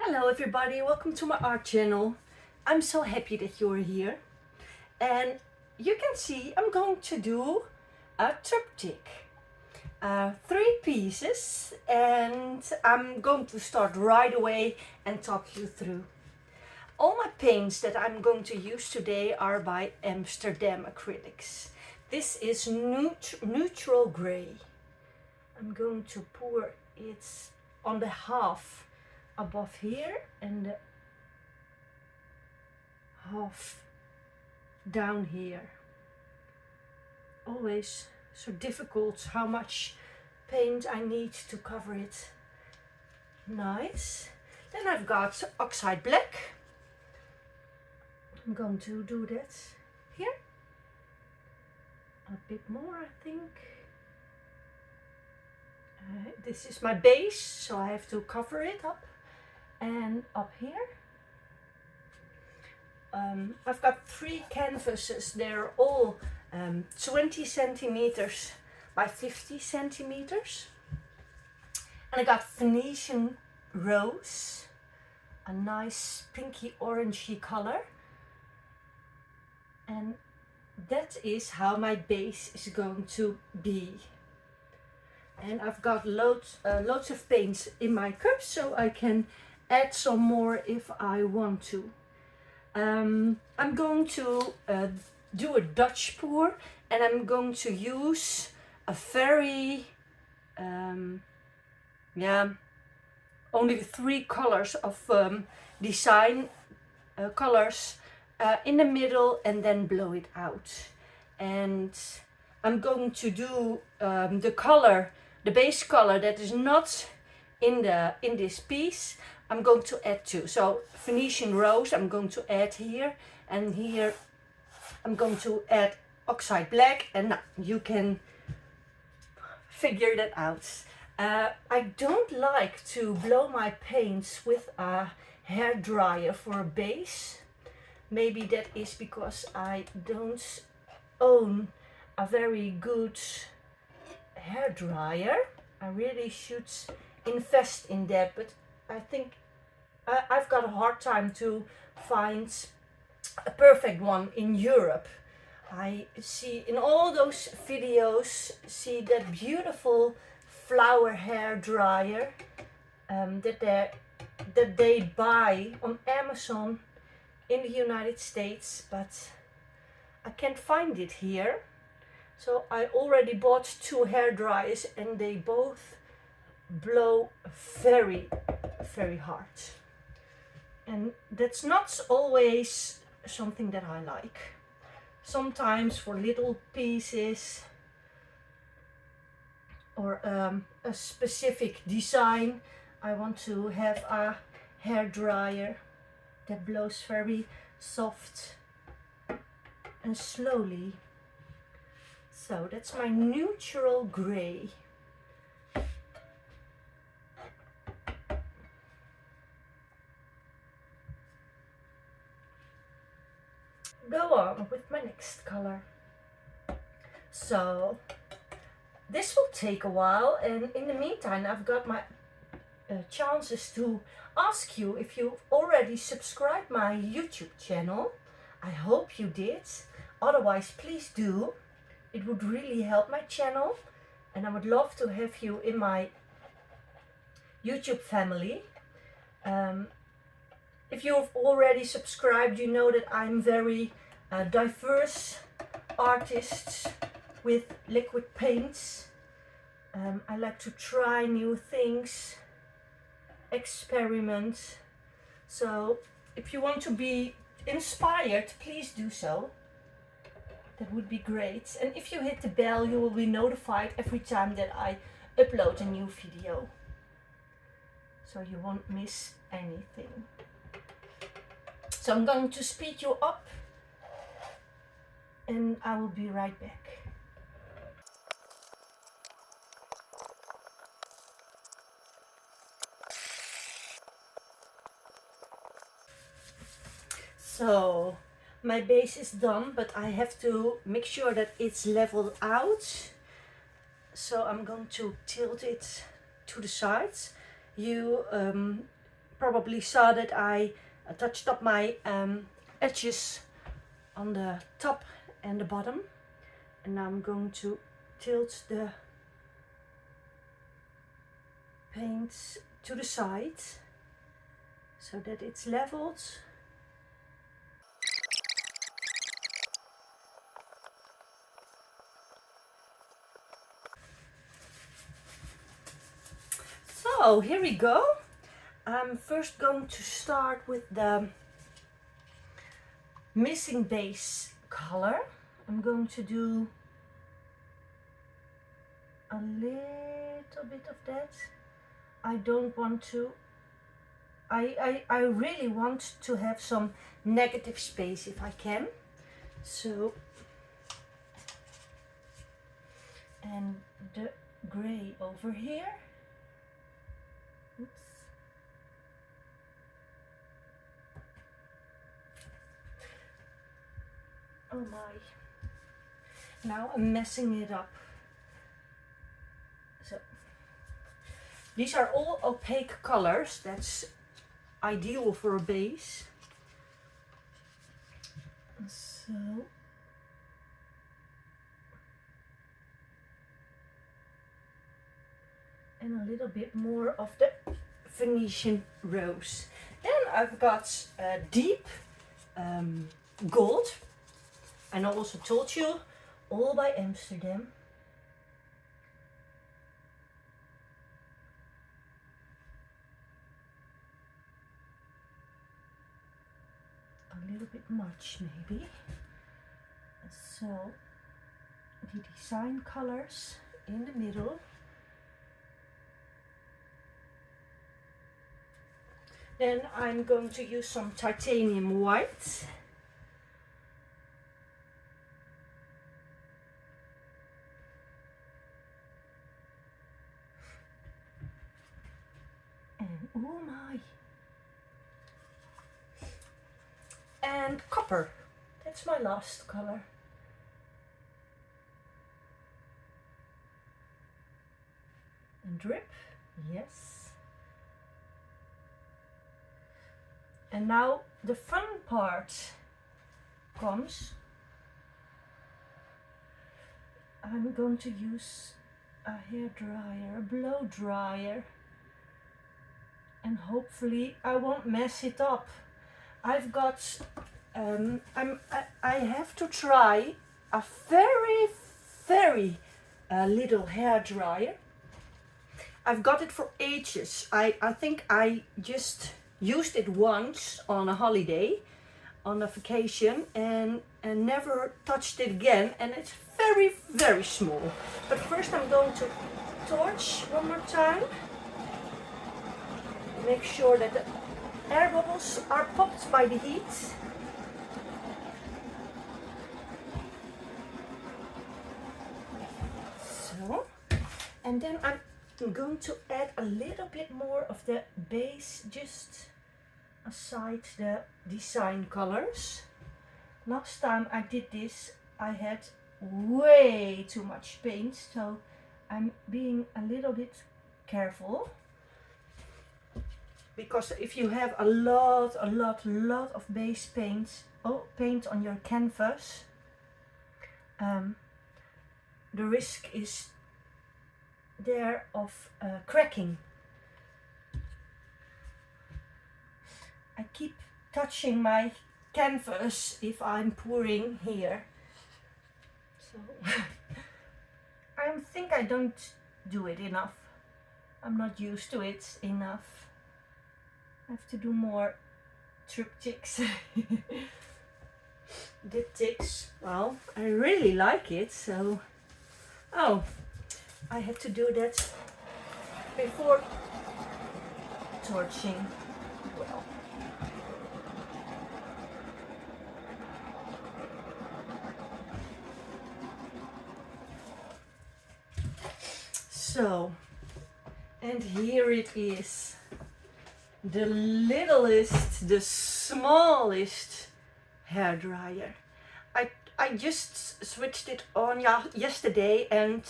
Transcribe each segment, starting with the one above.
Hello everybody, welcome to my art channel. I'm so happy that you're here. And you can see I'm going to do a triptych. 3 pieces, and I'm going to start right away and talk you through. All my paints that I'm going to use today are by Amsterdam acrylics. This is neutral grey. I'm going to pour it on the half above here and the half down here. Always so difficult how much paint I need to cover it nice. Then I've got Oxide black. I'm going to do that here. A bit more, I think. This is my base, so I have to cover it up. And up here I've got 3 canvases. They're all 20 centimeters by 50 centimeters, and I got Venetian rose, a nice pinky orangey color, and that is how my base is going to be. And I've got loads of paints in my cup, so I can add some more if I want to. I'm going to do a Dutch pour, and I'm going to use a very only 3 colors of design colors in the middle, and then blow it out. And I'm going to do the base color that is not in this piece. I'm going to add 2. So Venetian rose I'm going to add here, and here I'm going to add Oxide black, and you can figure that out. I don't like to blow my paints with a hairdryer for a base. Maybe that is because I don't own a very good hairdryer. I really should invest in that, but I think I've got a hard time to find a perfect one in Europe. I see in all those videos, see that beautiful flower hair dryer that they buy on Amazon in the United States, but I can't find it here. So I already bought 2 hair dryers, and they both blow very, very hard. And that's not always something that I like. Sometimes for little pieces or a specific design, I want to have a hair dryer that blows very soft and slowly. So that's my neutral grey. Go on with my next color. So this will take a while, and in the meantime I've got my chances to ask you if you've already subscribed my YouTube channel. I hope you did. Otherwise, please do. It would really help my channel, and I would love to have you in my YouTube family. If you've already subscribed, you know that I'm very diverse artist with liquid paints. I like to try new things, experiment. So if you want to be inspired, please do so. That would be great. And if you hit the bell, you will be notified every time that I upload a new video, so you won't miss anything. So I'm going to speed you up, and I will be right back. So my base is done, but I have to make sure that it's leveled out. So I'm going to tilt it to the sides. You probably saw that I touched up my edges on the top and the bottom, and now I'm going to tilt the paint to the side so that it's leveled. So here we go. I'm first going to start with the missing base color. I'm going to do a little bit of that. I don't want to, I really want to have some negative space if I can. So, and the gray over here. Oops. Oh my. Now I'm messing it up. So these are all opaque colors. That's ideal for a base. So and a little bit more of the Venetian rose. Then I've got deep gold, and I also told you, all by Amsterdam. A little bit much maybe. So the design colors in the middle. Then I'm going to use some titanium white. And oh my. And copper. That's my last color. And drip, yes. And now the fun part comes. I'm going to use a hairdryer, a blow dryer, and hopefully I won't mess it up. I've got, I have to try a very little hairdryer. I've got it for ages. I think I just used it once on a holiday, on a vacation, and never touched it again, and it's very small. But first I'm going to torch one more time. Make sure that the air bubbles are popped by the heat. So, and then I'm going to add a little bit more of the base just aside the design colors. Last time I did this I had way too much paint, so I'm being a little bit careful, because if you have a lot of base paint on your canvas, the risk is there of cracking. I keep touching my canvas if I'm pouring here, so I think I don't do it enough. I'm not used to it enough. I have to do more triptychs. Diptychs, well, I really like it, so oh, I had to do that before torching. Well, so, and here it is, the littlest, the smallest hairdryer. I just switched it on yesterday, and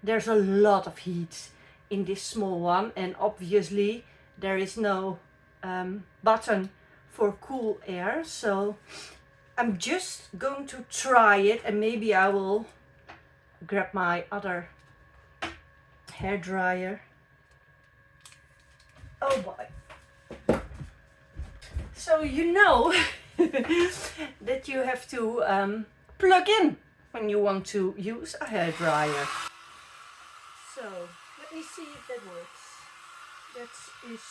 there's a lot of heat in this small one, and obviously there is no button for cool air, so I'm just going to try it, and maybe I will grab my other hairdryer. Oh boy. So you know that you have to plug in when you want to use a hairdryer. So let me see if that works. That is.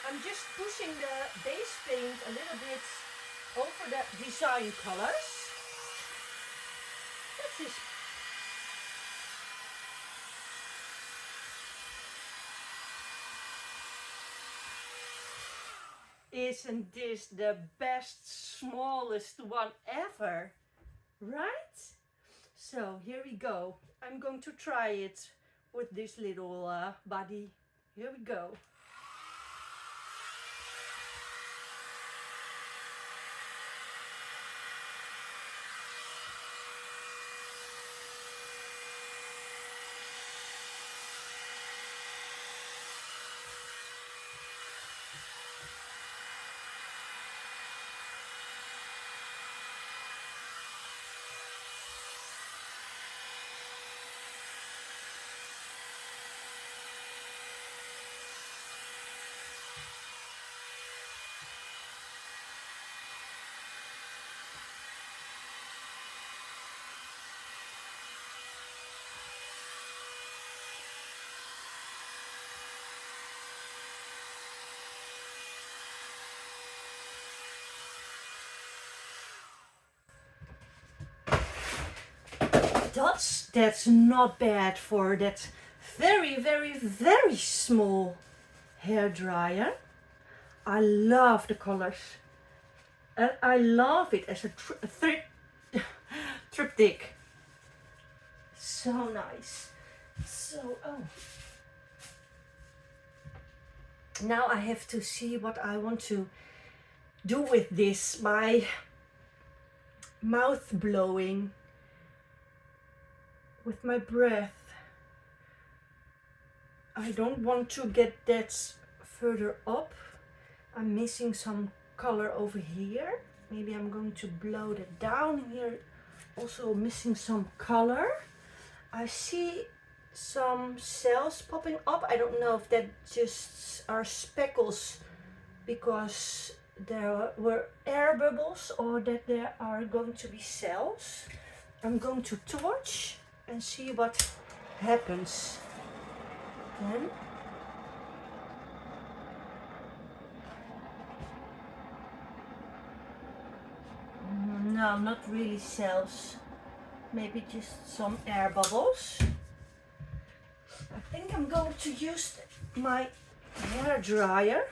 I'm just pushing the base paint a little bit over the design colors. This is Isn't this the best, smallest one ever? Right? So here we go. I'm going to try it with this little body. Here we go. That's not bad for that very, very, very small hairdryer. I love the colors. And I love it as a triptych. So nice. So, oh. Now I have to see what I want to do with this. My mouth blowing with my breath. I don't want to get that further up. I'm missing some color over here. Maybe I'm going to blow that down here. Also missing some color. I see some cells popping up. I don't know if that just are speckles because there were air bubbles or that there are going to be cells. I'm going to torch and see what happens then. No, not really cells. Maybe just some air bubbles. I think I'm going to use my hair dryer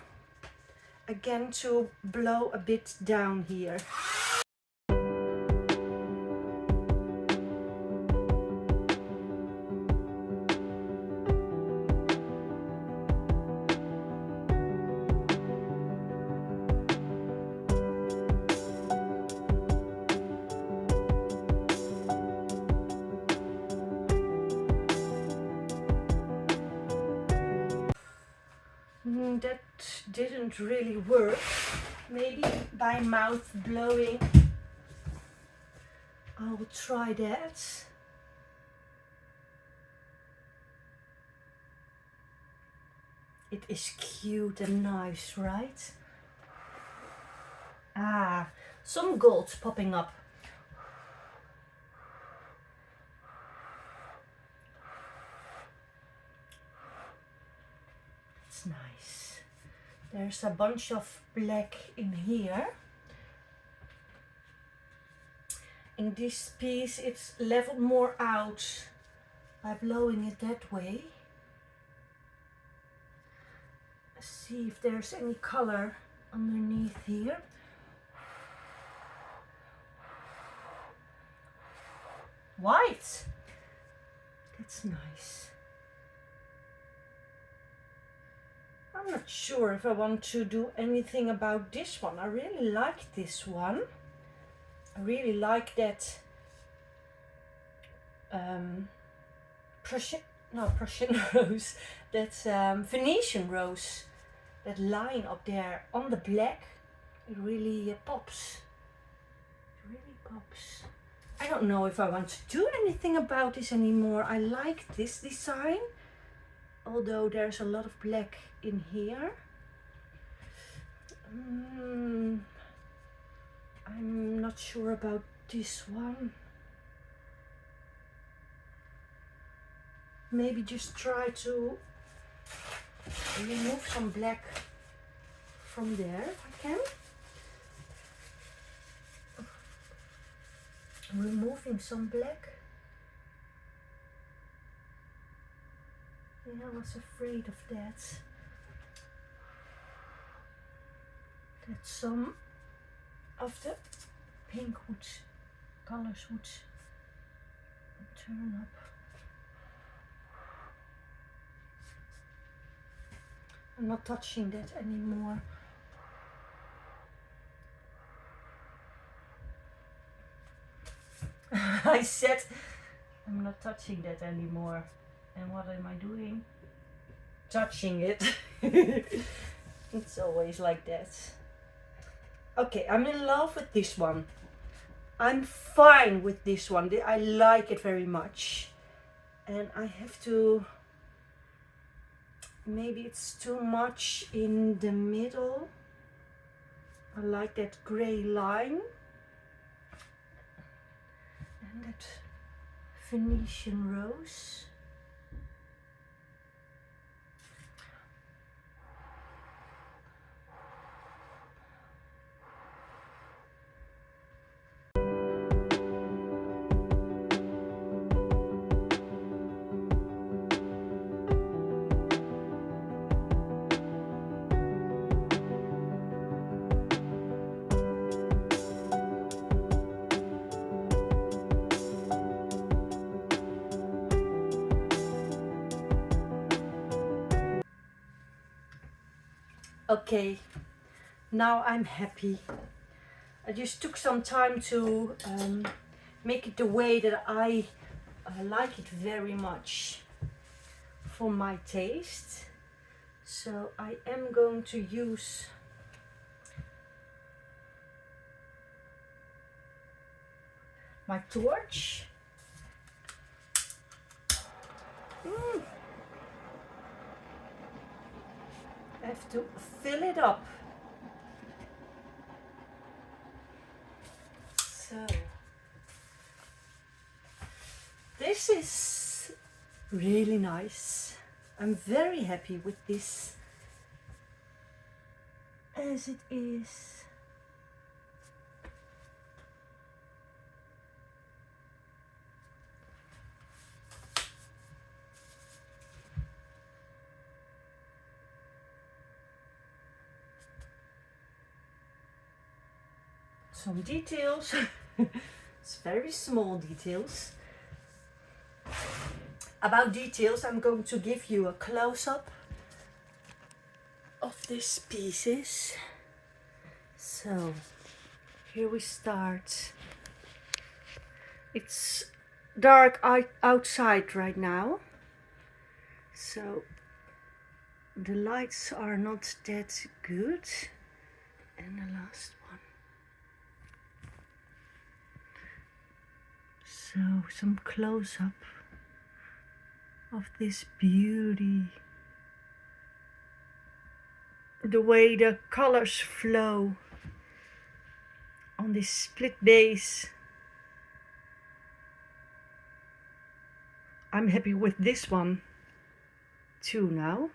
again to blow a bit down here. That didn't really work. Maybe by mouth blowing I will try that. It is cute and nice, right? Ah, some gold's popping up. It's nice. There's a bunch of black in here. In this piece it's leveled more out by blowing it that way. Let's see if there's any color underneath here. White. That's nice. I'm not sure if I want to do anything about this one. I really like this one. I really like that Prussian rose, that's Venetian rose, that line up there on the black, it really pops. It really pops. I don't know if I want to do anything about this anymore. I like this design, although there's a lot of black in here. I'm not sure about this one. Maybe just try to remove some black from there if I can. Removing some black. Yeah, I was afraid of that. That some of the pink colors would turn up. I'm not touching that anymore. I said I'm not touching that anymore. And what am I doing? Touching it. It's always like that. Okay, I'm in love with this one. I'm fine with this one. I like it very much. And I have to... Maybe it's too much in the middle. I like that grey line. And that Venetian rose. Okay, now I'm happy. I just took some time to make it the way that I like it very much for my taste. So I am going to use my torch. I have to fill it up. So this is really nice. I'm very happy with this as it is. Some details. It's very small details. About details, I'm going to give you a close-up of these pieces. So here we start. It's dark outside right now, so the lights are not that good. And the last one. So some close-up of this beauty. The way the colors flow on this split base. I'm happy with this one too now.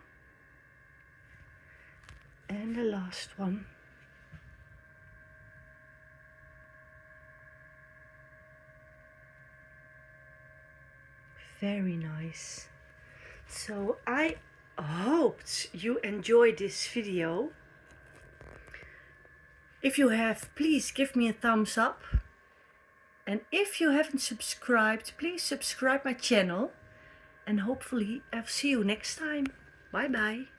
And the last one. Very nice. So I hoped you enjoyed this video. If you have, please give me a thumbs up. And if you haven't subscribed, please subscribe my channel. And hopefully I'll see you next time. Bye bye.